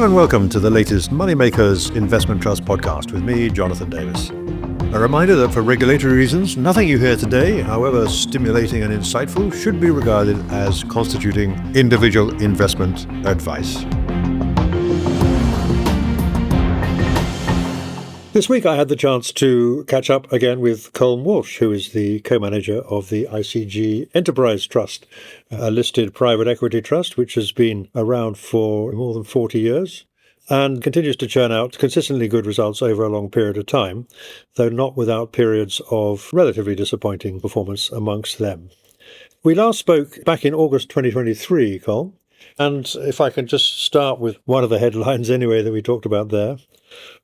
Hello and welcome to the latest Moneymakers Investment Trust podcast with me, Jonathan Davis. A reminder that for regulatory reasons, nothing you hear today, however stimulating and insightful, should be regarded as constituting individual investment advice. This week I had the chance to catch up again with Colm Walsh, who is the co-manager of the ICG Enterprise Trust, a listed private equity trust which has been around for more than 40 years and continues to churn out consistently good results over a long period of time, though not without periods of relatively disappointing performance amongst them. We last spoke back in August 2023, Colm, and if I can just start with one of the headlines anyway that we talked about there.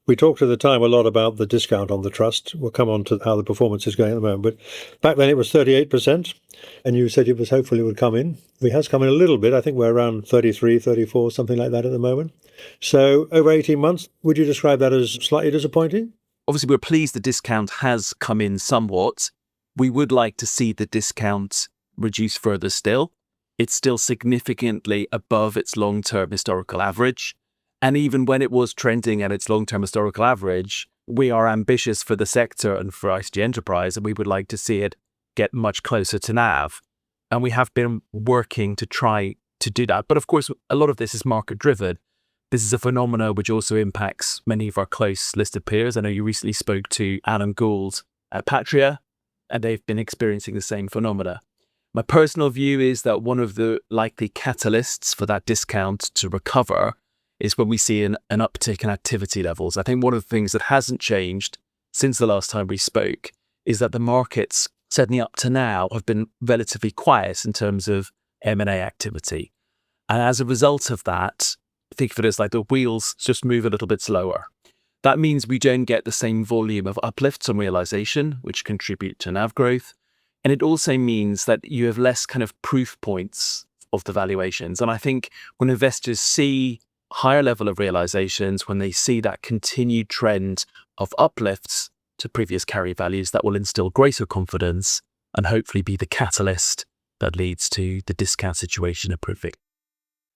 We talked at the time a lot about the discount on the trust. We'll come on to how the performance is going at the moment. But back then it was 38%, and you said it was hopeful it would come in. It has come in a little bit. I think we're around 33, 34, something like that at the moment. So over 18 months, would you describe that as slightly disappointing? Obviously, we're pleased the discount has come in somewhat. We would like to see the discount reduce further still. It's still significantly above its long-term historical average. And even when it was trending at its long-term historical average, we are ambitious for the sector and for ICG Enterprise, and we would like to see it get much closer to NAV. And we have been working to try to do that. But of course, a lot of this is market-driven. This is a phenomena which also impacts many of our close listed peers. I know you recently spoke to Alan Gould at Patria, and they've been experiencing the same phenomena. My personal view is that one of the likely catalysts for that discount to recover is when we see an uptick in activity levels. I think one of the things that hasn't changed since the last time we spoke is that the markets, certainly up to now, have been relatively quiet in terms of M&A activity. And as a result of that, think of it as like the wheels just move a little bit slower. That means we don't get the same volume of uplifts on realization, which contribute to NAV growth. And it also means that you have less kind of proof points of the valuations. And I think when investors see higher level of realizations, when they see that continued trend of uplifts to previous carry values, that will instill greater confidence and hopefully be the catalyst that leads to the discount situation improving.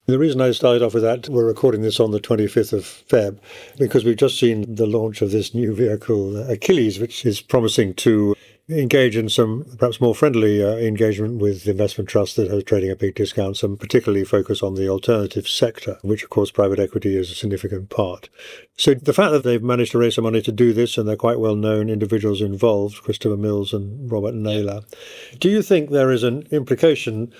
The reason I started off with that, we're recording this on the 25th of Feb, because we've just seen the launch of this new vehicle, Achilles, which is promising to engage in some perhaps more friendly engagement with investment trusts that are trading at big discounts, and particularly focus on the alternative sector, which of course private equity is a significant part. So the fact that they've managed to raise some money to do this, and they're quite well-known individuals involved, Christopher Mills and Robert Naylor, do you think there is an implication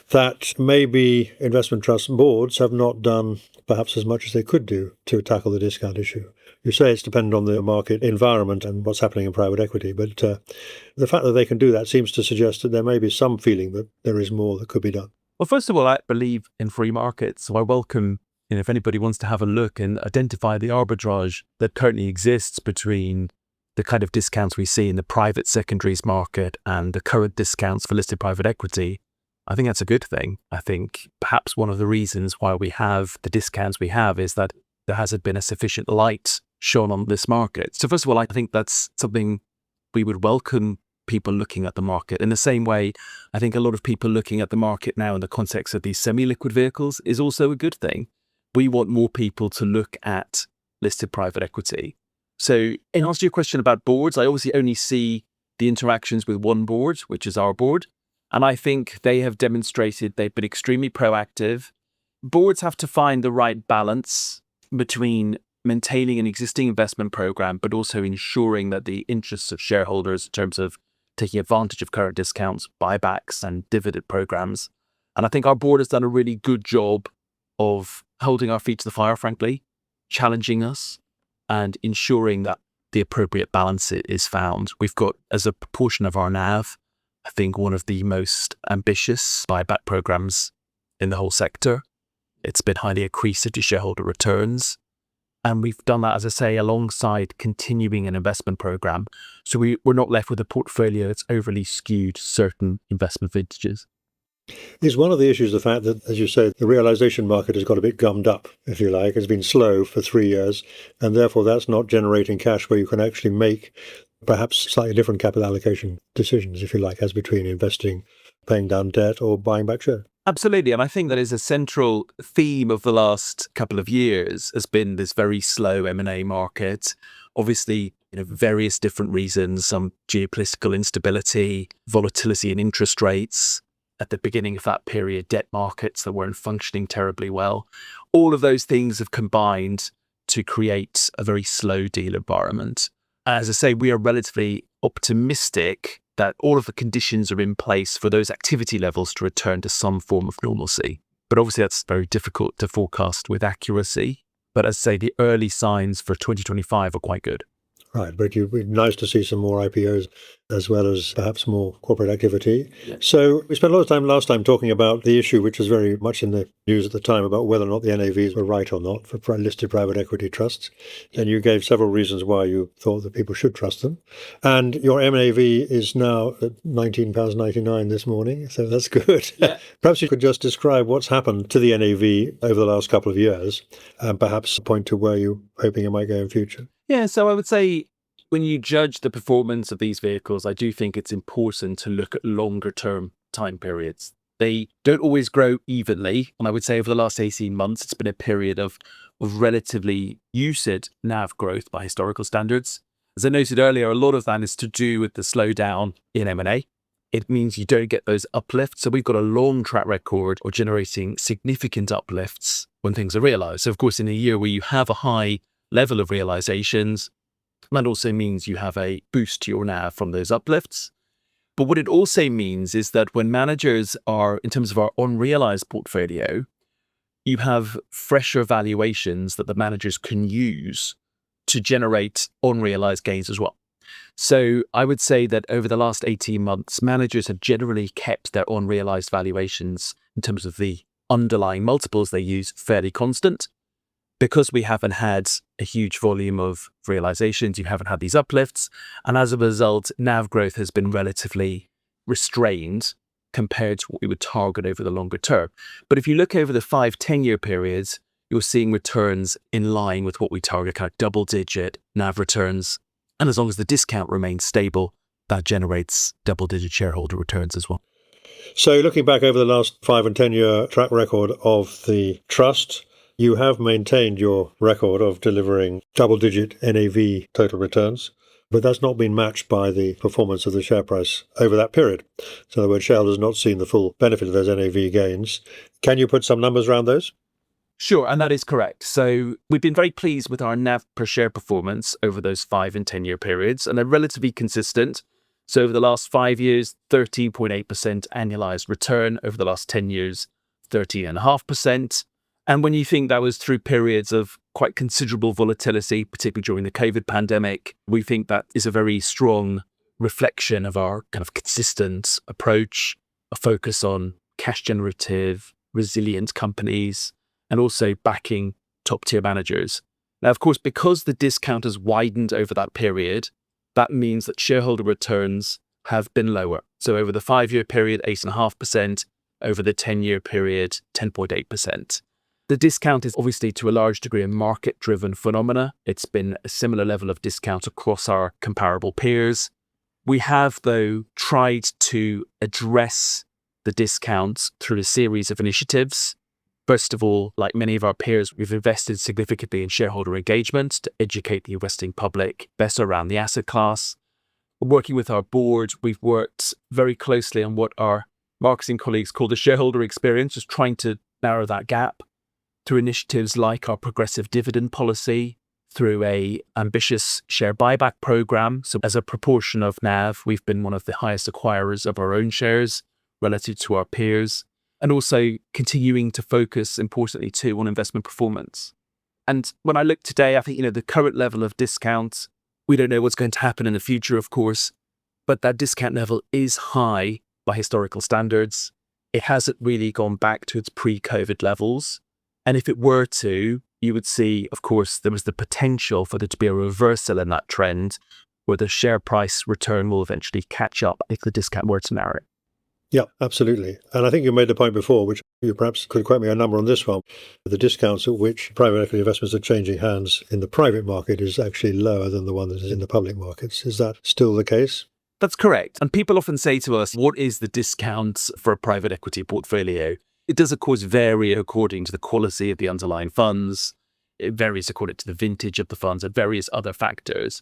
that maybe investment trust boards have not done perhaps as much as they could do to tackle the discount issue? You say it's dependent on the market environment and what's happening in private equity, but the fact that they can do that seems to suggest that there may be some feeling that there is more that could be done. Well, first of all, I believe in free markets, so I welcome, if anybody wants to have a look and identify the arbitrage that currently exists between the kind of discounts we see in the private secondaries market and the current discounts for listed private equity. I think that's a good thing. I think perhaps one of the reasons why we have the discounts we have is that there hasn't been a sufficient light shone on this market. So first of all, I think that's something we would welcome people looking at the market. In the same way, I think a lot of people looking at the market now in the context of these semi-liquid vehicles is also a good thing. We want more people to look at listed private equity. So in answer to your question about boards, I obviously only see the interactions with one board, which is our board. And I think they have demonstrated they've been extremely proactive. Boards have to find the right balance between maintaining an existing investment program, but also ensuring that the interests of shareholders in terms of taking advantage of current discounts, buybacks and dividend programs. And I think our board has done a really good job of holding our feet to the fire, frankly, challenging us and ensuring that the appropriate balance is found. We've got, as a proportion of our NAV, I think one of the most ambitious buyback programs in the whole sector. It's been highly accretive to shareholder returns. And we've done that, as I say, alongside continuing an investment program. So we're not left with a portfolio that's overly skewed to certain investment vintages. Is one of the issues the fact that, as you say, the realization market has got a bit gummed up, if you like, has been slow for 3 years, and therefore that's not generating cash where you can actually make perhaps slightly different capital allocation decisions, if you like, as between investing, paying down debt or buying back shares? Absolutely. And I think that is a central theme of the last couple of years has been this very slow M&A market. Obviously, various different reasons, some geopolitical instability, volatility in interest rates. At the beginning of that period, debt markets that weren't functioning terribly well. All of those things have combined to create a very slow deal environment. As I say, we are relatively optimistic that all of the conditions are in place for those activity levels to return to some form of normalcy. But obviously that's very difficult to forecast with accuracy. But as I say, the early signs for 2025 are quite good. Right, but it would be nice to see some more IPOs as well as perhaps more corporate activity. Yeah. So we spent a lot of time last time talking about the issue, which was very much in the news at the time, about whether or not the NAVs were right or not for listed private equity trusts. And you gave several reasons why you thought that people should trust them. And your NAV is now at £19.99 this morning, so that's good. Yeah. Perhaps you could just describe what's happened to the NAV over the last couple of years and perhaps point to where you're hoping it might go in future. Yeah, so I would say when you judge the performance of these vehicles, I do think it's important to look at longer term time periods. They don't always grow evenly. And I would say over the last 18 months, it's been a period of relatively muted NAV growth by historical standards. As I noted earlier, a lot of that is to do with the slowdown in M&A. It means you don't get those uplifts. So we've got a long track record of generating significant uplifts when things are realized. So of course, in a year where you have a high level of realizations, that also means you have a boost to your NAV from those uplifts. But what it also means is that when managers are, in terms of our unrealized portfolio, you have fresher valuations that the managers can use to generate unrealized gains as well. So I would say that over the last 18 months, managers have generally kept their unrealized valuations in terms of the underlying multiples they use fairly constant. Because we haven't had a huge volume of realizations, you haven't had these uplifts. And as a result, NAV growth has been relatively restrained compared to what we would target over the longer term. But if you look over the 5-10-year periods, you're seeing returns in line with what we target, kind of double-digit NAV returns. And as long as the discount remains stable, that generates double-digit shareholder returns as well. So looking back over the last 5 and 10-year track record of the trust, you have maintained your record of delivering double-digit NAV total returns, but that's not been matched by the performance of the share price over that period. So in other words, shareholders have not seen the full benefit of those NAV gains. Can you put some numbers around those? Sure, and that is correct. So we've been very pleased with our NAV per share performance over those 5 and 10-year periods, and they're relatively consistent. So over the last 5 years, 13.8% annualized return. Over the last 10 years, 13.5%. And when you think that was through periods of quite considerable volatility, particularly during the COVID pandemic, we think that is a very strong reflection of our kind of consistent approach, a focus on cash generative, resilient companies, and also backing top tier managers. Now, of course, because the discount has widened over that period, that means that shareholder returns have been lower. So over the 5-year period, 8.5%, over the 10-year period, 10.8%. The discount is obviously to a large degree a market-driven phenomena. It's been a similar level of discount across our comparable peers. We have, though, tried to address the discounts through a series of initiatives. First of all, like many of our peers, we've invested significantly in shareholder engagement to educate the investing public better around the asset class. Working with our board, we've worked very closely on what our marketing colleagues call the shareholder experience, just trying to narrow that gap through initiatives like our progressive dividend policy, through a ambitious share buyback program. So as a proportion of NAV, we've been one of the highest acquirers of our own shares relative to our peers, and also continuing to focus, importantly too, on investment performance. And when I look today, I think, the current level of discount, we don't know what's going to happen in the future, of course, but that discount level is high by historical standards. It hasn't really gone back to its pre-COVID levels. And if it were to, you would see, of course, there was the potential for there to be a reversal in that trend where the share price return will eventually catch up if the discount were to narrow. Yeah, absolutely. And I think you made the point before, which you perhaps could quote me a number on this one. The discounts at which private equity investments are changing hands in the private market is actually lower than the one that is in the public markets. Is that still the case? That's correct. And people often say to us, what is the discount for a private equity portfolio? It does, of course, vary according to the quality of the underlying funds. It varies according to the vintage of the funds and various other factors.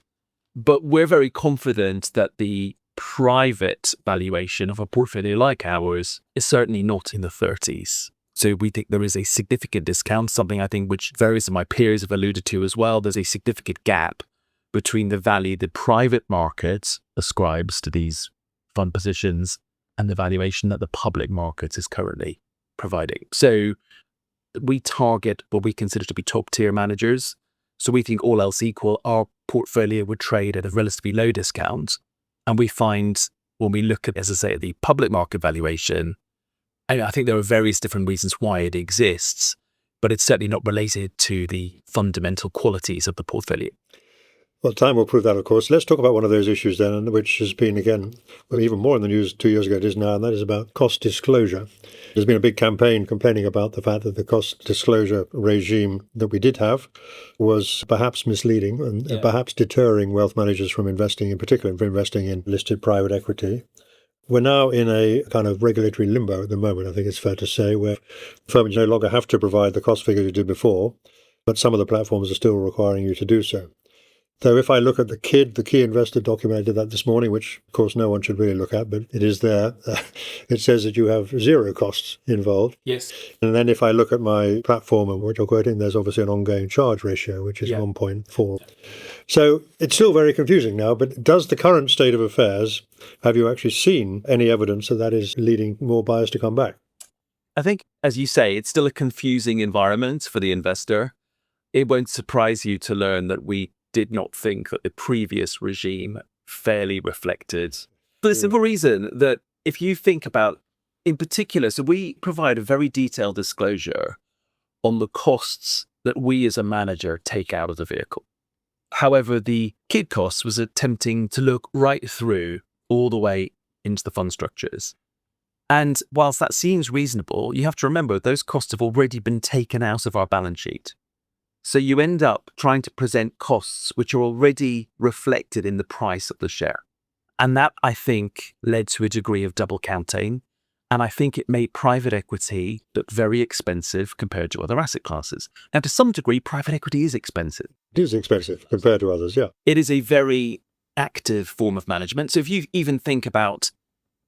But we're very confident that the private valuation of a portfolio like ours is certainly not in the 30s. So we think there is a significant discount, something I think which various of my peers have alluded to as well. There's a significant gap between the value the private market ascribes to these fund positions and the valuation that the public market is currently providing. So we target what we consider to be top tier managers. So we think all else equal, our portfolio would trade at a relatively low discount. And we find when we look at, as I say, at the public market valuation, I think there are various different reasons why it exists, but it's certainly not related to the fundamental qualities of the portfolio. Well, time will prove that, of course. Let's talk about one of those issues then, which has been, again, even more in the news 2 years ago it is now, and that is about cost disclosure. There's been a big campaign complaining about the fact that the cost disclosure regime that we did have was perhaps misleading and perhaps deterring wealth managers from investing, in particular, from investing in listed private equity. We're now in a kind of regulatory limbo at the moment, I think it's fair to say, where firms no longer have to provide the cost figures you did before, but some of the platforms are still requiring you to do so. So if I look at the key investor document, I did that this morning, which of course no one should really look at, but it is there. It says that you have zero costs involved. Yes. And then if I look at my platform and what you're quoting, there's obviously an ongoing charge ratio, which is 1.4. So it's still very confusing now, but does the current state of affairs, have you actually seen any evidence that that is leading more buyers to come back? I think, as you say, it's still a confusing environment for the investor. It won't surprise you to learn that we did not think that the previous regime fairly reflected, for the simple reason that if you think about, in particular, so we provide a very detailed disclosure on the costs that we as a manager take out of the vehicle. However, the KID costs was attempting to look right through all the way into the fund structures. And whilst that seems reasonable, you have to remember those costs have already been taken out of our balance sheet. So you end up trying to present costs which are already reflected in the price of the share. And that, I think, led to a degree of double counting. And I think it made private equity look very expensive compared to other asset classes. Now, to some degree, private equity is expensive. It is expensive compared to others, yeah. It is a very active form of management. So if you even think about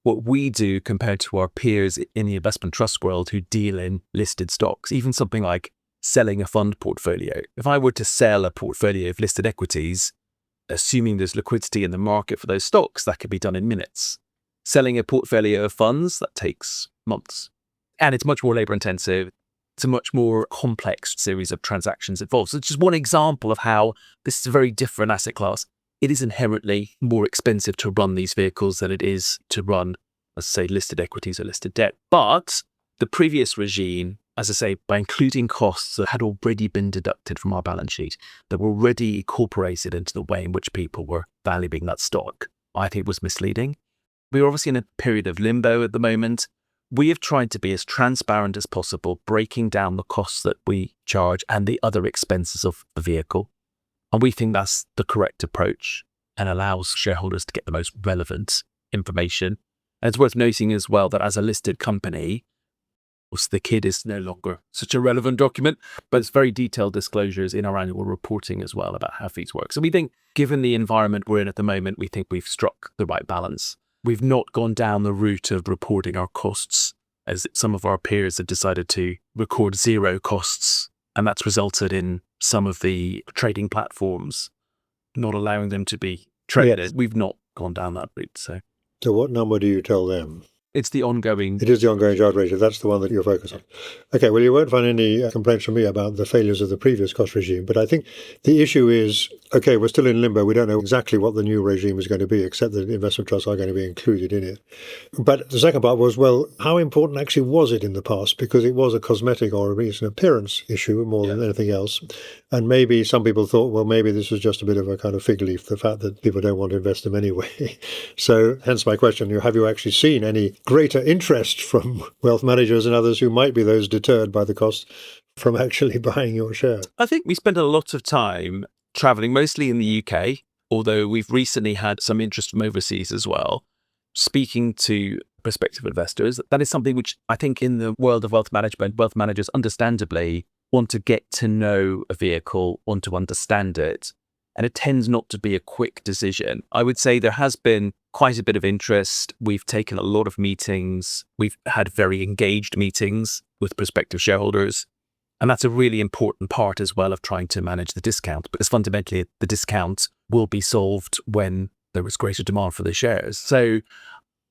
what we do compared to our peers in the investment trust world who deal in listed stocks, even something like selling a fund portfolio. If I were to sell a portfolio of listed equities, assuming there's liquidity in the market for those stocks, that could be done in minutes. Selling a portfolio of funds, that takes months. And it's much more labor intensive. It's a much more complex series of transactions involved. So it's just one example of how this is a very different asset class. It is inherently more expensive to run these vehicles than it is to run, let's say, listed equities or listed debt. But the previous regime, as I say, by including costs that had already been deducted from our balance sheet, that were already incorporated into the way in which people were valuing that stock, I think was misleading. We're obviously in a period of limbo at the moment. We have tried to be as transparent as possible, breaking down the costs that we charge and the other expenses of the vehicle. And we think that's the correct approach and allows shareholders to get the most relevant information. And it's worth noting as well that as a listed company, the KID is no longer such a relevant document, but it's very detailed disclosures in our annual reporting as well about how fees work. So we think, given the environment we're in at the moment, we think we've struck the right balance. We've not gone down the route of reporting our costs, as some of our peers have decided to record zero costs, and that's resulted in some of the trading platforms not allowing them to be traded. Yes. We've not gone down that route. So what number do you tell them? It's the ongoing. It is the ongoing charge ratio. That's the one that you're focused on. Okay, well, you won't find any complaints from me about the failures of the previous cost regime, but I think the issue is, okay, we're still in limbo. We don't know exactly what the new regime is going to be, except that investment trusts are going to be included in it. But the second part was, well, how important actually was it in the past? Because it was a cosmetic or at least an appearance issue more than anything else. And maybe some people thought, well, maybe this was just a bit of a kind of fig leaf, the fact that people don't want to invest them anyway. So hence my question, have you actually seen any greater interest from wealth managers and others who might be those deterred by the cost from actually buying your share? I think we spent a lot of time traveling, mostly in the UK, although we've recently had some interest from overseas as well, speaking to prospective investors. That is something which I think in the world of wealth management, wealth managers understandably want to get to know a vehicle, want to understand it. And it tends not to be a quick decision. I would say there has been quite a bit of interest. We've taken a lot of meetings. We've had very engaged meetings with prospective shareholders. And that's a really important part as well of trying to manage the discount, because fundamentally the discount will be solved when there is greater demand for the shares. So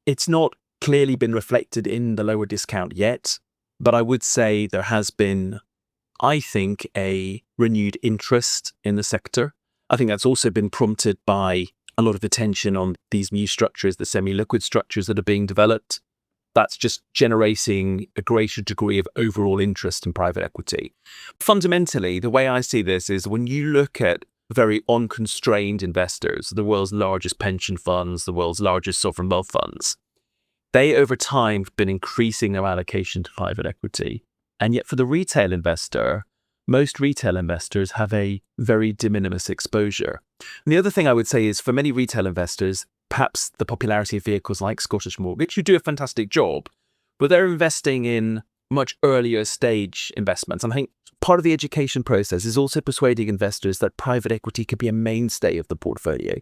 it's not clearly been reflected in the lower discount yet, but I would say there has been, I think, a renewed interest in the sector. I think that's also been prompted by a lot of attention on these new structures, the semi-liquid structures that are being developed. That's just generating a greater degree of overall interest in private equity. Fundamentally, the way I see this is when you look at very unconstrained investors, the world's largest pension funds, the world's largest sovereign wealth funds, they over time have been increasing their allocation to private equity. And yet for the retail investor, most retail investors have a very de minimis exposure. And the other thing I would say is for many retail investors, perhaps the popularity of vehicles like Scottish Mortgage, who do a fantastic job, but they're investing in much earlier stage investments. And I think part of the education process is also persuading investors that private equity could be a mainstay of the portfolio.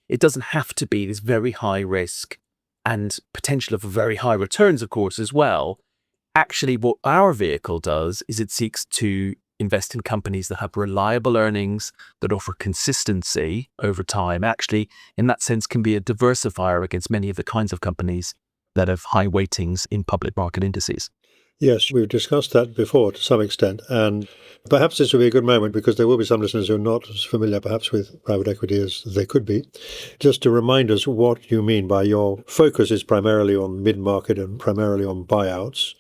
It doesn't have to be this very high risk and potential of very high returns, of course, as well. Actually, what our vehicle does is it seeks to invest in companies that have reliable earnings, that offer consistency over time. Actually, in that sense, can be a diversifier against many of the kinds of companies that have high weightings in public market indices. Yes, we've discussed that before to some extent, and perhaps this would be a good moment, because there will be some listeners who are not as familiar perhaps with private equity as they could be, just to remind us what you mean by your focus is primarily on mid-market and primarily on buyouts,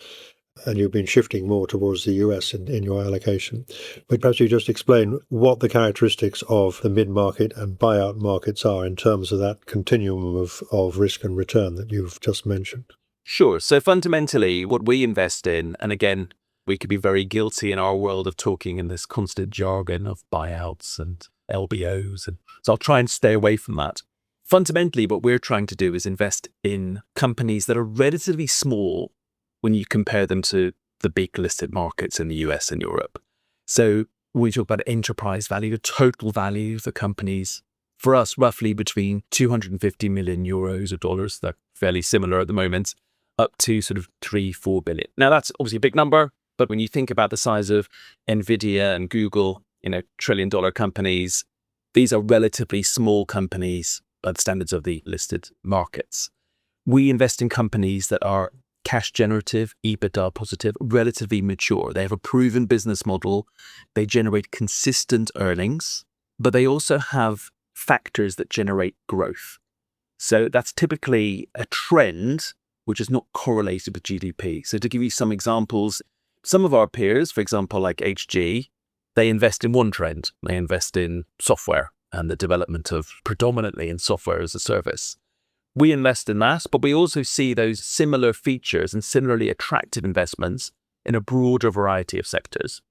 and you've been shifting more towards the US in your allocation. But perhaps you just explain what the characteristics of the mid-market and buyout markets are in terms of that continuum of risk and return that you've just mentioned. Sure. So fundamentally, what we invest in, and again, we could be very guilty in our world of talking in this constant jargon of buyouts and LBOs. And so I'll try and stay away from that. Fundamentally, what we're trying to do is invest in companies that are relatively small when you compare them to the big listed markets in the US and Europe. So when we talk about enterprise value, the total value of the companies, for us, roughly between 250 million euros or dollars, they're fairly similar at the moment, up to sort of 3-4 billion. Now, that's obviously a big number, but when you think about the size of Nvidia and Google, trillion-dollar companies, these are relatively small companies by the standards of the listed markets. We invest in companies that are cash generative, EBITDA positive, relatively mature. They have a proven business model. They generate consistent earnings, but they also have factors that generate growth. So that's typically a trend which is not correlated with GDP. So to give you some examples, some of our peers, for example, like HG, they invest in one trend. They invest in software and the development of predominantly in software as a service. We invest in that, but we also see those similar features and similarly attractive investments in a broader variety of sectors.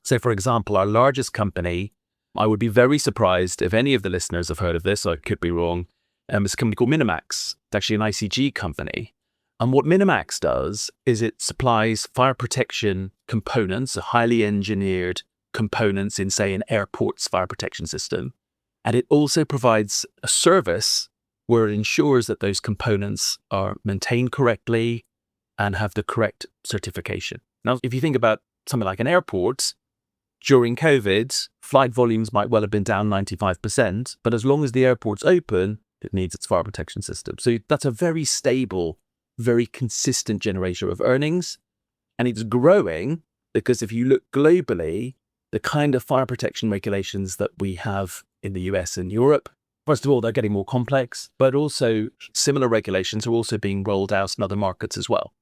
So for example, our largest company, I would be very surprised if any of the listeners have heard of this, I could be wrong, it's a company called Minimax. It's actually an ICG company. And what Minimax does is it supplies fire protection components, highly engineered components in, say, an airport's fire protection system. And it also provides a service where it ensures that those components are maintained correctly and have the correct certification. Now, if you think about something like an airport, during COVID, flight volumes might well have been down 95%, but as long as the airport's open, it needs its fire protection system. So that's a very stable, very consistent generator of earnings. And it's growing because if you look globally, the kind of fire protection regulations that we have in the US and Europe, first of all, they're getting more complex, but also similar regulations are also being rolled out in other markets as well.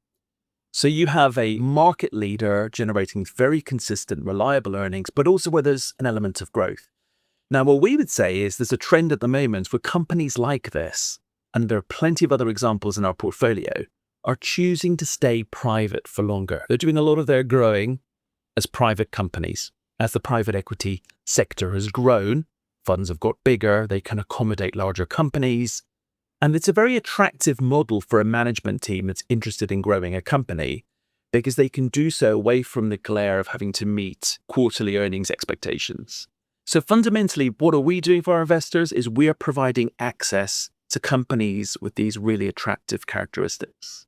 So you have a market leader generating very consistent, reliable earnings, but also where there's an element of growth. Now, what we would say is there's a trend at the moment where companies like this, and there are plenty of other examples in our portfolio, are choosing to stay private for longer. They're doing a lot of their growing as private companies. As the private equity sector has grown, funds have got bigger, they can accommodate larger companies, And it's a very attractive model for a management team that's interested in growing a company because they can do so away from the glare of having to meet quarterly earnings expectations. So fundamentally, what are we doing for our investors is we're providing access to companies with these really attractive characteristics.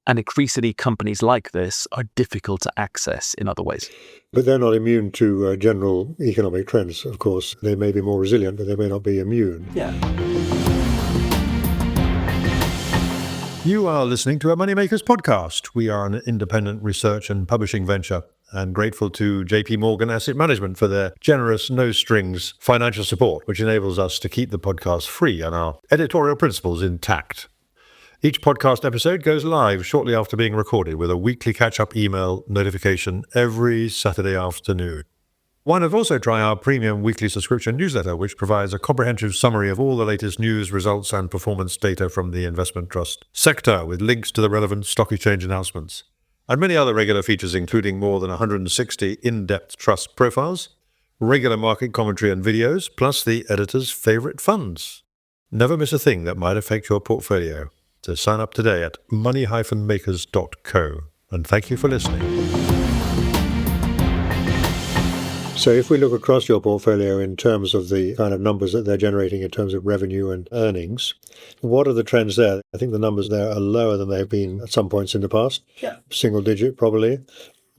And increasingly, companies like this are difficult to access in other ways. But they're not immune to general economic trends, of course. They may be more resilient, but they may not be immune. Yeah. You are listening to a Moneymakers podcast. We are an independent research and publishing venture, and grateful to JP Morgan Asset Management for their generous, no-strings financial support, which enables us to keep the podcast free and our editorial principles intact. Each podcast episode goes live shortly after being recorded with a weekly catch-up email notification every Saturday afternoon. Why not also try our premium weekly subscription newsletter, which provides a comprehensive summary of all the latest news, results, and performance data from the investment trust sector, with links to the relevant stock exchange announcements, and many other regular features, including more than 160 in-depth trust profiles, regular market commentary and videos, plus the editor's favorite funds. Never miss a thing that might affect your portfolio. So sign up today at money-makers.co. And thank you for listening. So if we look across your portfolio in terms of the kind of numbers that they're generating in terms of revenue and earnings, what are the trends there? I think the numbers there are lower than they've been at some points in the past. Yeah. Single digit, probably.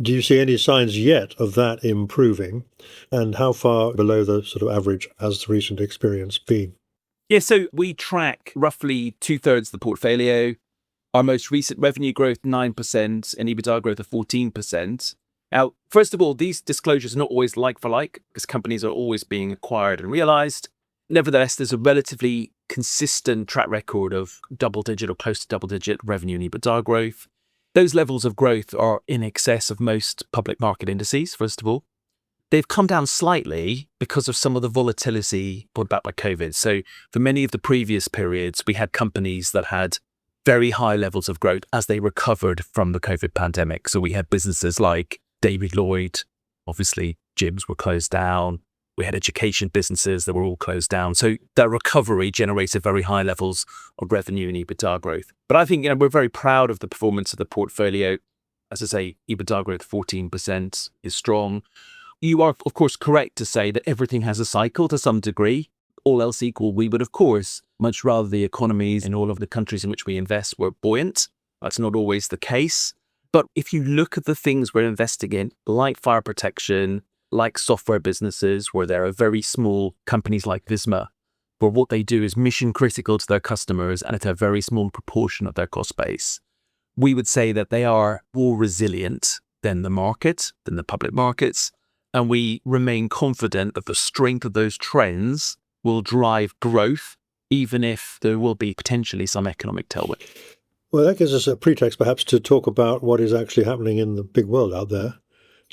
Do you see any signs yet of that improving? And how far below the sort of average has the recent experience been? Yeah, so we track roughly 2/3 of the portfolio. Our most recent revenue growth, 9%, and EBITDA growth of 14%. Now, first of all, these disclosures are not always like for like, because companies are always being acquired and realized. Nevertheless, there's a relatively consistent track record of double-digit or close to double-digit revenue and EBITDA growth. Those levels of growth are in excess of most public market indices, first of all. They've come down slightly because of some of the volatility brought about by COVID. So for many of the previous periods, we had companies that had very high levels of growth as they recovered from the COVID pandemic. So we had businesses like David Lloyd, obviously gyms were closed down. We had education businesses that were all closed down. So that recovery generated very high levels of revenue and EBITDA growth. But I think we're very proud of the performance of the portfolio. As I say, EBITDA growth 14% is strong. You are, of course, correct to say that everything has a cycle to some degree. All else equal, we would, of course, much rather the economies in all of the countries in which we invest were buoyant. That's not always the case. But if you look at the things we're investing in, like fire protection, like software businesses, where there are very small companies like Visma, where what they do is mission critical to their customers and at a very small proportion of their cost base, we would say that they are more resilient than the market, than the public markets. And we remain confident that the strength of those trends will drive growth, even if there will be potentially some economic tailwind. Well, that gives us a pretext perhaps to talk about what is actually happening in the big world out there.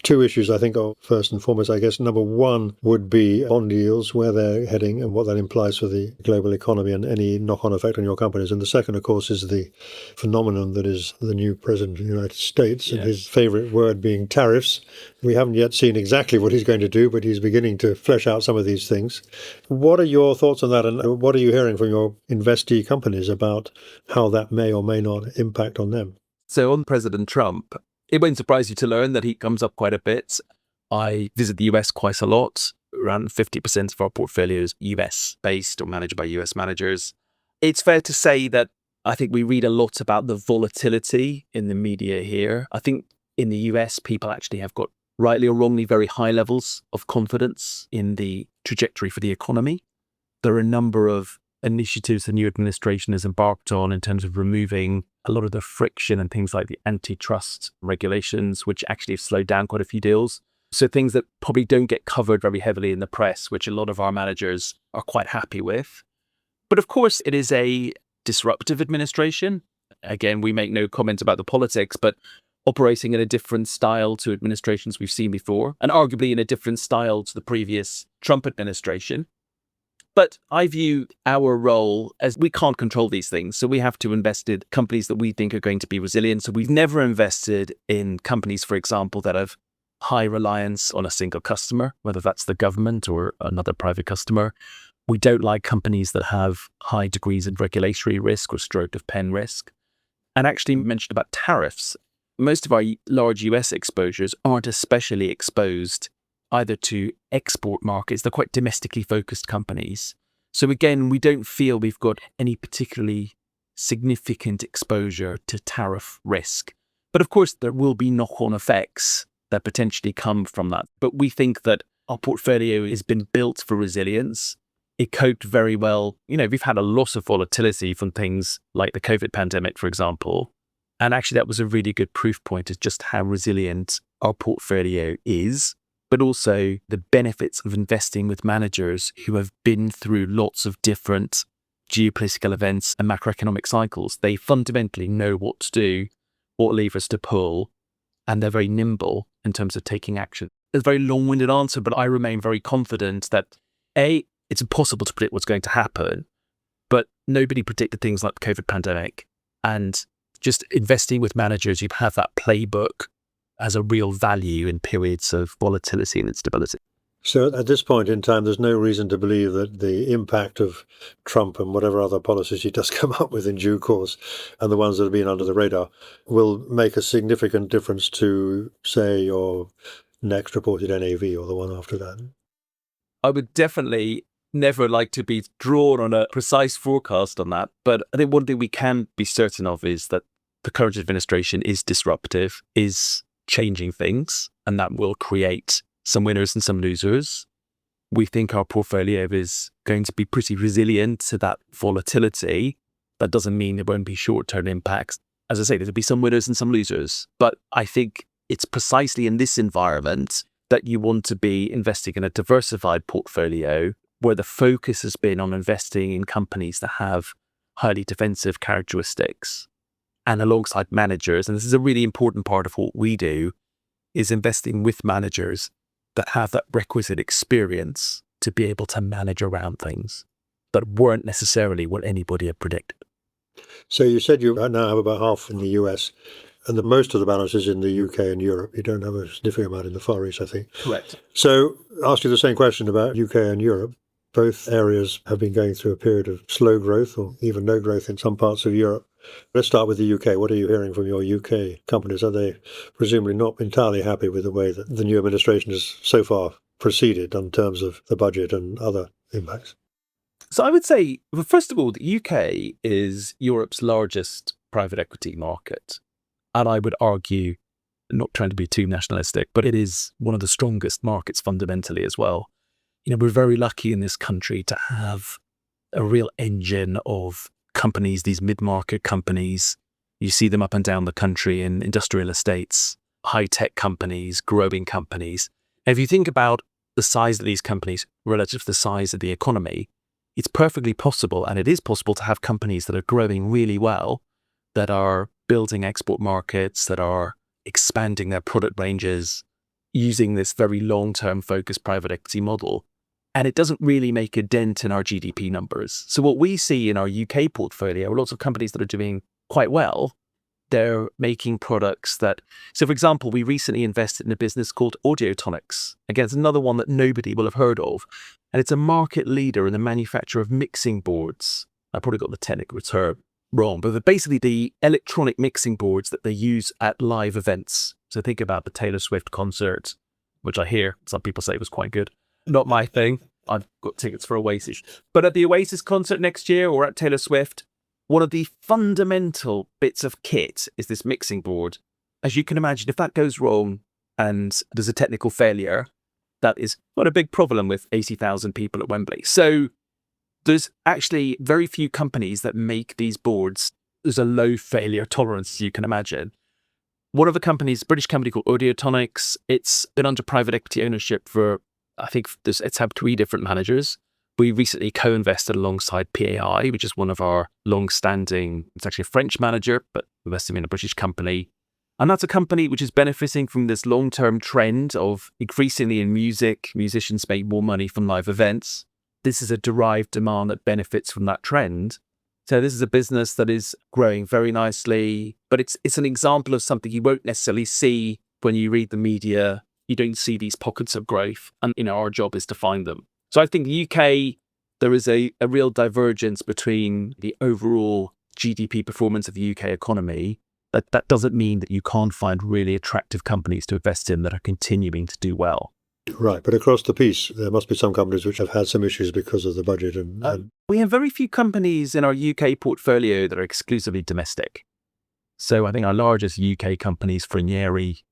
Two issues, I think, are first and foremost. I guess number one would be bond yields, where they're heading and what that implies for the global economy and any knock-on effect on your companies. And the second, of course, is the phenomenon that is the new president of the United States and his favorite word being tariffs. We haven't yet seen exactly what he's going to do, but he's beginning to flesh out some of these things. What are your thoughts on that, and what are you hearing from your investee companies about how that may or may not impact on them? So on President Trump, it won't surprise you to learn that he comes up quite a bit. I visit the US quite a lot. Around 50% of our portfolio is US-based or managed by US managers. It's fair to say that I think we read a lot about the volatility in the media here. I think in the US, people actually have got, rightly or wrongly, very high levels of confidence in the trajectory for the economy. There are a number of initiatives the new administration has embarked on in terms of removing a lot of the friction and things like the antitrust regulations, which actually have slowed down quite a few deals. So things that probably don't get covered very heavily in the press, which a lot of our managers are quite happy with. But of course, it is a disruptive administration. Again, we make no comment about the politics, but operating in a different style to administrations we've seen before, and arguably in a different style to the previous Trump administration. But I view our role as we can't control these things. So we have to invest in companies that we think are going to be resilient. So we've never invested in companies, for example, that have high reliance on a single customer, whether that's the government or another private customer. We don't like companies that have high degrees of regulatory risk or stroke of pen risk. And actually mentioned about tariffs. Most of our large US exposures aren't especially exposed either to export markets. They're quite domestically focused companies. So again, we don't feel we've got any particularly significant exposure to tariff risk. But of course, there will be knock-on effects that potentially come from that. But we think that our portfolio has been built for resilience. It coped very well. We've had a lot of volatility from things like the COVID pandemic, for example. And actually, that was a really good proof point of just how resilient our portfolio is, but also the benefits of investing with managers who have been through lots of different geopolitical events and macroeconomic cycles. They fundamentally know what to do, what levers to pull, and they're very nimble in terms of taking action. It's a very long-winded answer, but I remain very confident that it's impossible to predict what's going to happen, but nobody predicted things like the COVID pandemic. And just investing with managers who have that playbook has a real value in periods of volatility and instability. So at this point in time, there's no reason to believe that the impact of Trump and whatever other policies he does come up with in due course, and the ones that have been under the radar, will make a significant difference to, say, your next reported NAV or the one after that. I would definitely never like to be drawn on a precise forecast on that. But I think one thing we can be certain of is that the current administration is disruptive, is changing things, and that will create some winners and some losers. We think our portfolio is going to be pretty resilient to that volatility. That doesn't mean there won't be short-term impacts. As I say, there'll be some winners and some losers. But I think it's precisely in this environment that you want to be investing in a diversified portfolio where the focus has been on investing in companies that have highly defensive characteristics. And alongside managers, and this is a really important part of what we do, is investing with managers that have that requisite experience to be able to manage around things that weren't necessarily what anybody had predicted. So you said you now have about half in the US, and the most of the balance is in the UK and Europe. You don't have a significant amount in the Far East, I think. Correct. So I'll ask you the same question about UK and Europe. Both areas have been going through a period of slow growth or even no growth in some parts of Europe. Let's start with the UK. What are you hearing from your UK companies? Are they presumably not entirely happy with the way that the new administration has so far proceeded in terms of the budget and other impacts? So I would say, well, first of all, the UK is Europe's largest private equity market. And I would argue, not trying to be too nationalistic, but it is one of the strongest markets fundamentally as well. We're very lucky in this country to have a real engine of companies, these mid-market companies. You see them up and down the country in industrial estates, high-tech companies, growing companies. And if you think about the size of these companies relative to the size of the economy, it's perfectly possible, and it is possible to have companies that are growing really well, that are building export markets, that are expanding their product ranges, using this very long-term focused private equity model. And it doesn't really make a dent in our GDP numbers. So what we see in our UK portfolio are lots of companies that are doing quite well. They're making products that... So for example, we recently invested in a business called Audiotonics. Again, it's another one that nobody will have heard of. And it's a market leader in the manufacture of mixing boards. I probably got the technical term wrong, but they're basically the electronic mixing boards that they use at live events. So think about the Taylor Swift concert, which I hear some people say was quite good. Not my thing. I've got tickets for Oasis. But at the Oasis concert next year or at Taylor Swift, one of the fundamental bits of kit is this mixing board. As you can imagine, if that goes wrong and there's a technical failure, that is quite a big problem with 80,000 people at Wembley. So there's actually very few companies that make these boards. There's a low failure tolerance, as you can imagine. One of the companies, a British company called Audiotonics, it's been under private equity ownership for, I think it's had 3 different managers. We recently co-invested alongside PAI, which is one of our long-standing, it's actually a French manager, but investing in a British company. And that's a company which is benefiting from this long-term trend of increasingly in music, musicians make more money from live events. This is a derived demand that benefits from that trend. So this is a business that is growing very nicely, but it's an example of something you won't necessarily see when you read the media. You don't see these pockets of growth, and our job is to find them. So I think the UK there is a real divergence between the overall GDP performance of the UK economy. That doesn't mean that you can't find really attractive companies to invest in that are continuing to do well. Right, but across the piece, there must be some companies which have had some issues because of the budget. And we have very few companies in our UK portfolio that are exclusively domestic. So I think our largest UK company is Frinieri.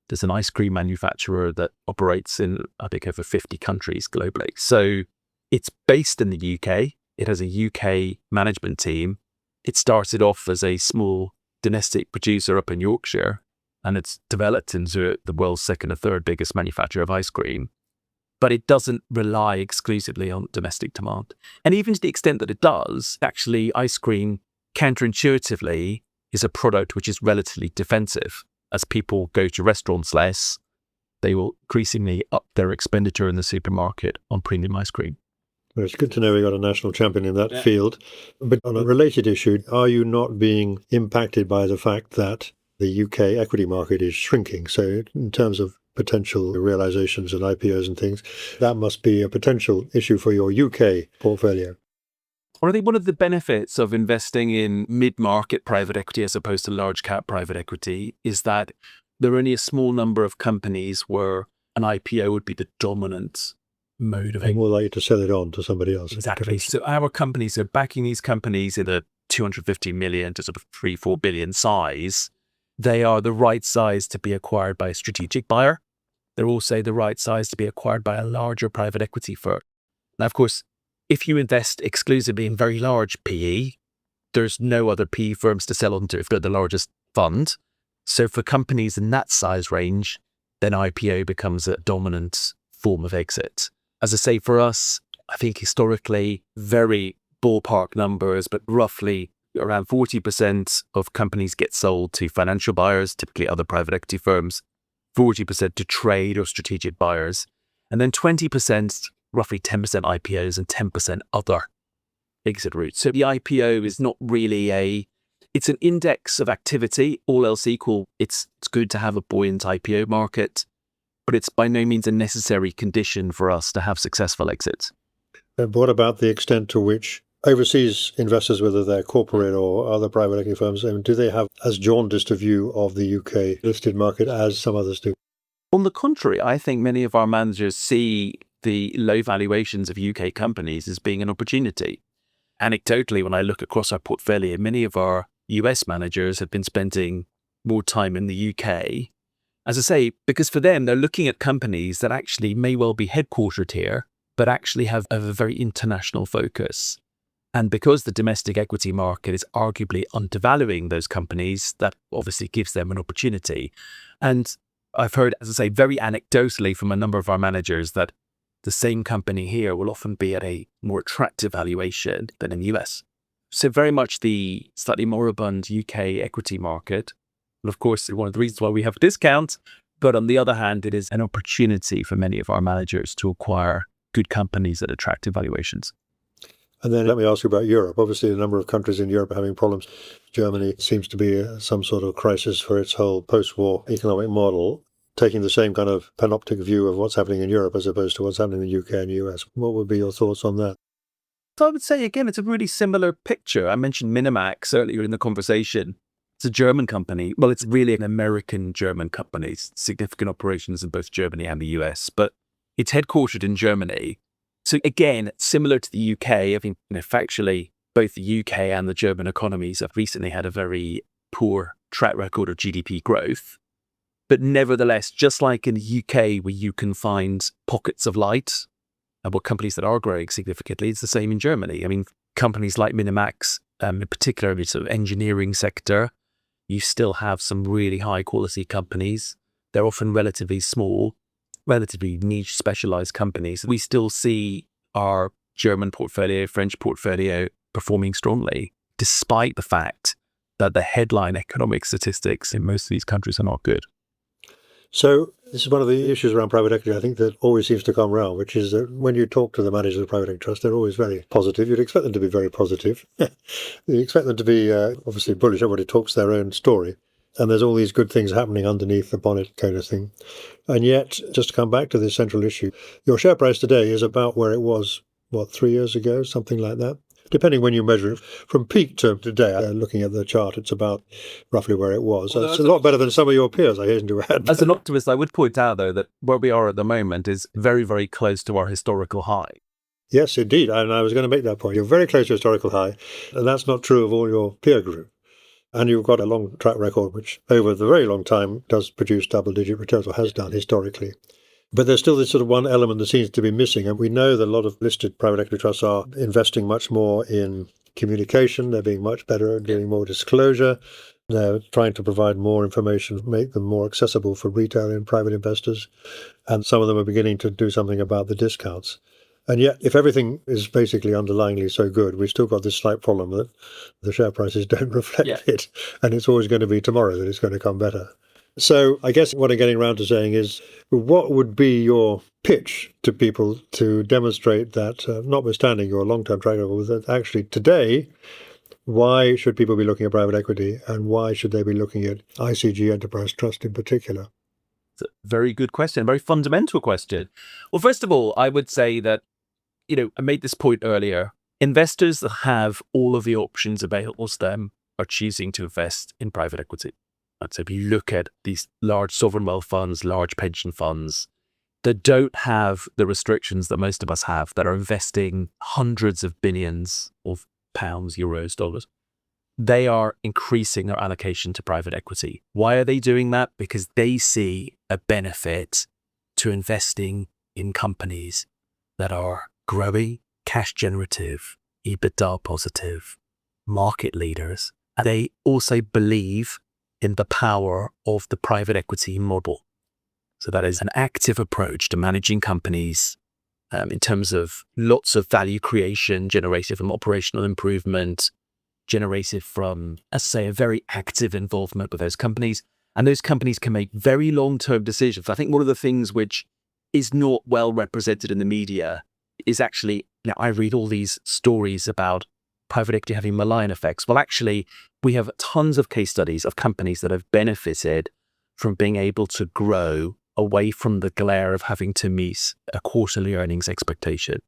There's an ice cream manufacturer that operates in, I think, over 50 countries globally. So it's based in the UK. It has a UK management team. It started off as a small domestic producer up in Yorkshire, and it's developed into the world's second or third biggest manufacturer of ice cream. But it doesn't rely exclusively on domestic demand. And even to the extent that it does, actually ice cream, counterintuitively, is a product which is relatively defensive. As people go to restaurants less, they will increasingly up their expenditure in the supermarket on premium ice cream. Well, it's good to know we got a national champion in that field. But on a related issue, are you not being impacted by the fact that the UK equity market is shrinking? So in terms of potential realizations and IPOs and things, that must be a potential issue for your UK portfolio. Well, I think one of the benefits of investing in mid-market private equity as opposed to large cap private equity is that there are only a small number of companies where an IPO would be the dominant mode of And more likely to sell it on to somebody else. Exactly. So our companies are backing these companies in the 250 million to sort of 3-4 billion size. They are the right size to be acquired by a strategic buyer. They're also the right size to be acquired by a larger private equity firm. Now, of course, if you invest exclusively in very large PE, there's no other PE firms to sell onto if they're the largest fund. So for companies in that size range, then IPO becomes a dominant form of exit. As I say, for us, I think historically, very ballpark numbers, but roughly around 40% of companies get sold to financial buyers, typically other private equity firms, 40% to trade or strategic buyers, and then 20%, roughly 10% IPOs and 10% other exit routes. So the IPO is not really it's an index of activity, all else equal. It's good to have a buoyant IPO market, but it's by no means a necessary condition for us to have successful exits. And what about the extent to which overseas investors, whether they're corporate or other private equity firms, do they have as jaundiced a view of the UK listed market as some others do? On the contrary, I think many of our managers see the low valuations of UK companies as being an opportunity. Anecdotally, when I look across our portfolio, many of our US managers have been spending more time in the UK. As I say, because for them, they're looking at companies that actually may well be headquartered here, but actually have a very international focus. And because the domestic equity market is arguably undervaluing those companies, that obviously gives them an opportunity. And I've heard, as I say, very anecdotally from a number of our managers that the same company here will often be at a more attractive valuation than in the US. So very much the slightly moribund UK equity market. And of course, one of the reasons why we have a discount, but on the other hand, it is an opportunity for many of our managers to acquire good companies at attractive valuations. And then let me ask you about Europe. Obviously, a number of countries in Europe are having problems. Germany seems to be some sort of crisis for its whole post-war economic model, taking the same kind of panoptic view of what's happening in Europe as opposed to what's happening in the UK and US. What would be your thoughts on that? So I would say, again, it's a really similar picture. I mentioned Minimax earlier in the conversation. It's a German company. Well, it's really an American-German company, significant operations in both Germany and the US, but it's headquartered in Germany. So again, similar to the UK, I think factually, both the UK and the German economies have recently had a very poor track record of GDP growth. But nevertheless, just like in the UK, where you can find pockets of light and what companies that are growing significantly, it's the same in Germany. I mean, companies like Minimax, in particular in the sort of engineering sector, you still have some really high quality companies. They're often relatively small, relatively niche specialized companies. We still see our German portfolio, French portfolio performing strongly, despite the fact that the headline economic statistics in most of these countries are not good. So this is one of the issues around private equity, I think, that always seems to come around, which is that when you talk to the managers of private equity trust, they're always very positive. You'd expect them to be very positive. You expect them to be obviously bullish. Everybody talks their own story. And there's all these good things happening underneath the bonnet kind of thing. And yet, just to come back to this central issue, your share price today is about where it was 3 years ago, something like that. Depending when you measure it. From peak to today, looking at the chart, it's about roughly where it was. It's a lot better than some of your peers, I hasten to add. As an optimist, I would point out, though, that where we are at the moment is very, very close to our historical high. Yes, indeed. And I was going to make that point. You're very close to historical high, and that's not true of all your peer group. And you've got a long track record, which over the very long time does produce double-digit returns, or has done historically. But there's still this sort of one element that seems to be missing. And we know that a lot of listed private equity trusts are investing much more in communication. They're being much better at doing more disclosure. They're trying to provide more information, make them more accessible for retail and private investors. And some of them are beginning to do something about the discounts. And yet, if everything is basically underlyingly so good, we've still got this slight problem that the share prices don't reflect it. And it's always going to be tomorrow that it's going to come better. So I guess what I'm getting around to saying is, what would be your pitch to people to demonstrate that, notwithstanding your long-term track record, that actually today, why should people be looking at private equity, and why should they be looking at ICG Enterprise Trust in particular? It's a very good question, a very fundamental question. Well, first of all, I would say that, I made this point earlier. Investors that have all of the options available to them are choosing to invest in private equity. And so if you look at these large sovereign wealth funds, large pension funds that don't have the restrictions that most of us have, that are investing hundreds of billions of pounds, euros, dollars, they are increasing their allocation to private equity. Why are they doing that? Because they see a benefit to investing in companies that are growing, cash generative, EBITDA positive, market leaders. And they also believe in the power of the private equity model. So that is an active approach to managing companies in terms of lots of value creation generated from operational improvement, generated from, as I say, a very active involvement with those companies. And those companies can make very long-term decisions. I think one of the things which is not well represented in the media is actually, I read all these stories about private equity having malign effects. Well, actually, we have tons of case studies of companies that have benefited from being able to grow away from the glare of having to meet a quarterly earnings expectation,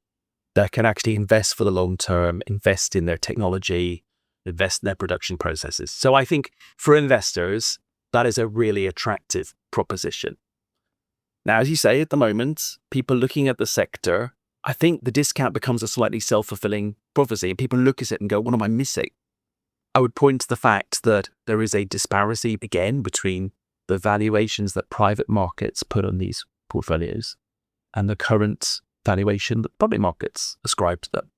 that can actually invest for the long term, invest in their technology, invest in their production processes. So I think for investors, that is a really attractive proposition. Now, as you say, at the moment, people looking at the sector, I think the discount becomes a slightly self-fulfilling prophecy, and people look at it and go, what am I missing? I would point to the fact that there is a disparity, again, between the valuations that private markets put on these portfolios and the current valuation that public markets ascribe to them.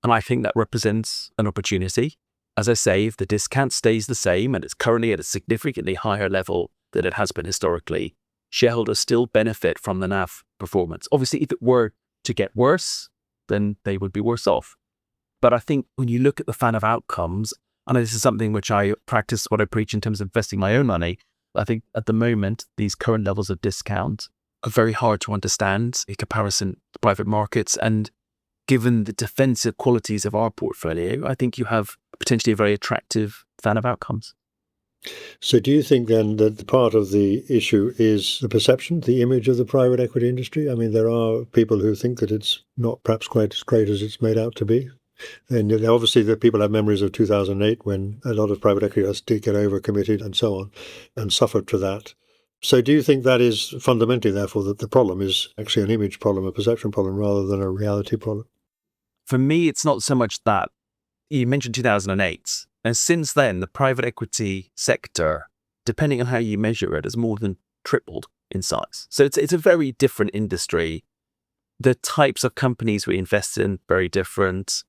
And I think that represents an opportunity. As I say, if the discount stays the same and it's currently at a significantly higher level than it has been historically, shareholders still benefit from the NAV performance. Obviously, if it were to get worse, then they would be worse off. But I think when you look at the fan of outcomes, and this is something which I practice, what I preach in terms of investing my own money, I think at the moment, these current levels of discount are very hard to understand in comparison to private markets. And given the defensive qualities of our portfolio, I think you have potentially a very attractive fan of outcomes. So do you think then that part of the issue is the perception, the image of the private equity industry? I mean, there are people who think that it's not perhaps quite as great as it's made out to be. And obviously the people have memories of 2008 when a lot of private equity trusts did get overcommitted and so on and suffered for that. So do you think that is fundamentally, therefore, that the problem is actually an image problem, a perception problem, rather than a reality problem? For me, it's not so much that. You mentioned 2008. And since then, the private equity sector, depending on how you measure it, has more than tripled in size. So it's a very different industry. The types of companies we invest in, very different.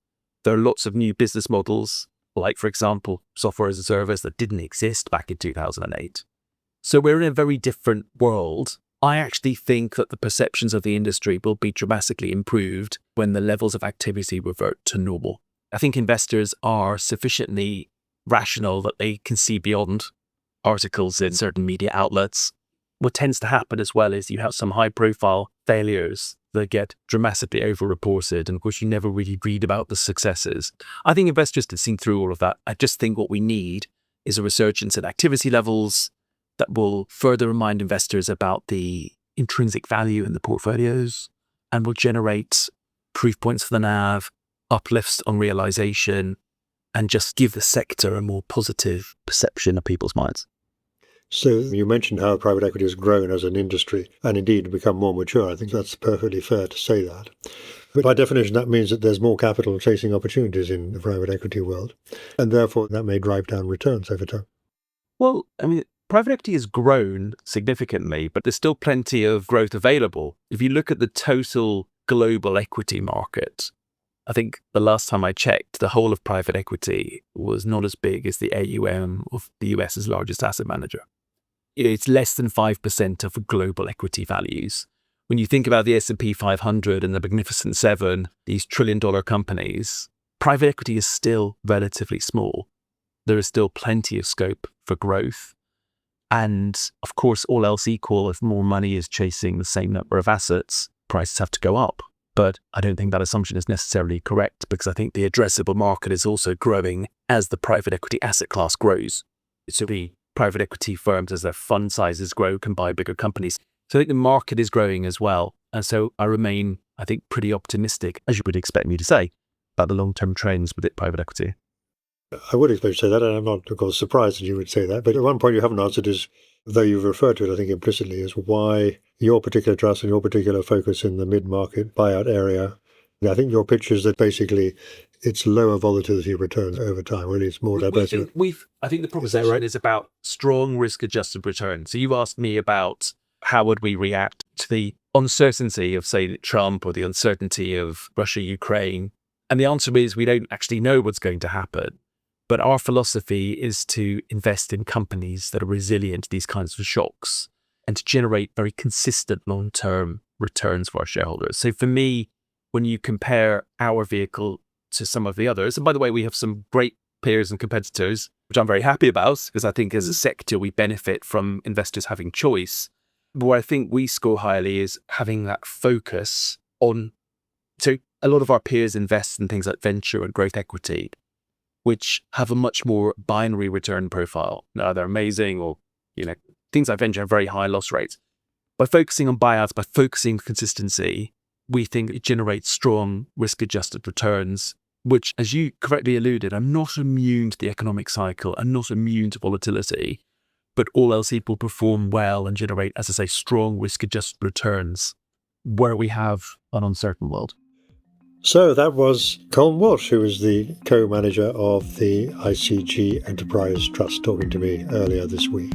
There are lots of new business models, like, for example, software as a service that didn't exist back in 2008. So we're in a very different world. I actually think that the perceptions of the industry will be dramatically improved when the levels of activity revert to normal. I think investors are sufficiently rational that they can see beyond articles in certain media outlets. What tends to happen as well is you have some high-profile failures that get dramatically over-reported, and of course you never really read about the successes. I think investors have seen through all of that. I just think what we need is a resurgence in activity levels that will further remind investors about the intrinsic value in the portfolios and will generate proof points for the NAV, uplifts on realization, and just give the sector a more positive perception of people's minds. So you mentioned how private equity has grown as an industry and indeed become more mature. I think that's perfectly fair to say that. But by definition, that means that there's more capital chasing opportunities in the private equity world, and therefore that may drive down returns over time. Well, I mean, private equity has grown significantly, but there's still plenty of growth available. If you look at the total global equity market, I think the last time I checked, the whole of private equity was not as big as the AUM of the US's largest asset manager. It's less than 5% of global equity values. When you think about the S&P 500 and the Magnificent Seven, these trillion-dollar companies, private equity is still relatively small. There is still plenty of scope for growth. And of course, all else equal, if more money is chasing the same number of assets, prices have to go up. But I don't think that assumption is necessarily correct, because I think the addressable market is also growing as the private equity asset class grows. So the private equity firms, as their fund sizes grow, can buy bigger companies. So I think the market is growing as well. And so I remain, I think, pretty optimistic, as you would expect me to say, about the long-term trends with private equity. I would expect you to say that, and I'm not, of course, surprised that you would say that. But one point you haven't answered is, though you've referred to it, I think, implicitly, is why your particular trust and your particular focus in the mid-market buyout area. I think your pitch is that basically it's lower volatility returns over time, really it's more diversity. I think the proposition is about strong risk-adjusted returns. So you asked me about how would we react to the uncertainty of, say, Trump, or the uncertainty of Russia, Ukraine. And the answer is we don't actually know what's going to happen. But our philosophy is to invest in companies that are resilient to these kinds of shocks and to generate very consistent long-term returns for our shareholders. So for me, when you compare our vehicle to some of the others, and by the way, we have some great peers and competitors, which I'm very happy about, because I think as a sector, we benefit from investors having choice. But where I think we score highly is having that focus on, so a lot of our peers invest in things like venture and growth equity, which have a much more binary return profile. Now, they're amazing, or, things like venture have very high loss rates. By focusing on buyouts, by focusing on consistency, we think it generates strong risk-adjusted returns, which, as you correctly alluded, are not immune to the economic cycle and not immune to volatility, but all else equal perform well and generate, as I say, strong risk-adjusted returns where we have an uncertain world. So that was Colm Walsh, who is the co-manager of the ICG Enterprise Trust, talking to me earlier this week.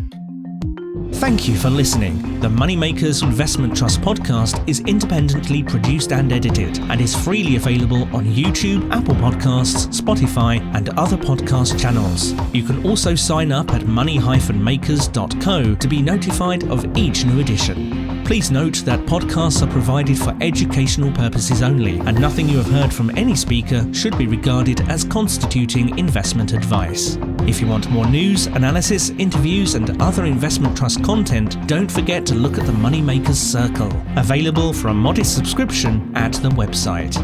Thank you for listening. The Moneymakers Investment Trust podcast is independently produced and edited and is freely available on YouTube, Apple Podcasts, Spotify, and other podcast channels. You can also sign up at money-makers.co to be notified of each new edition. Please note that podcasts are provided for educational purposes only, and nothing you have heard from any speaker should be regarded as constituting investment advice. If you want more news, analysis, interviews, and other investment trust content, don't forget to look at the Moneymakers Circle, available for a modest subscription at the website.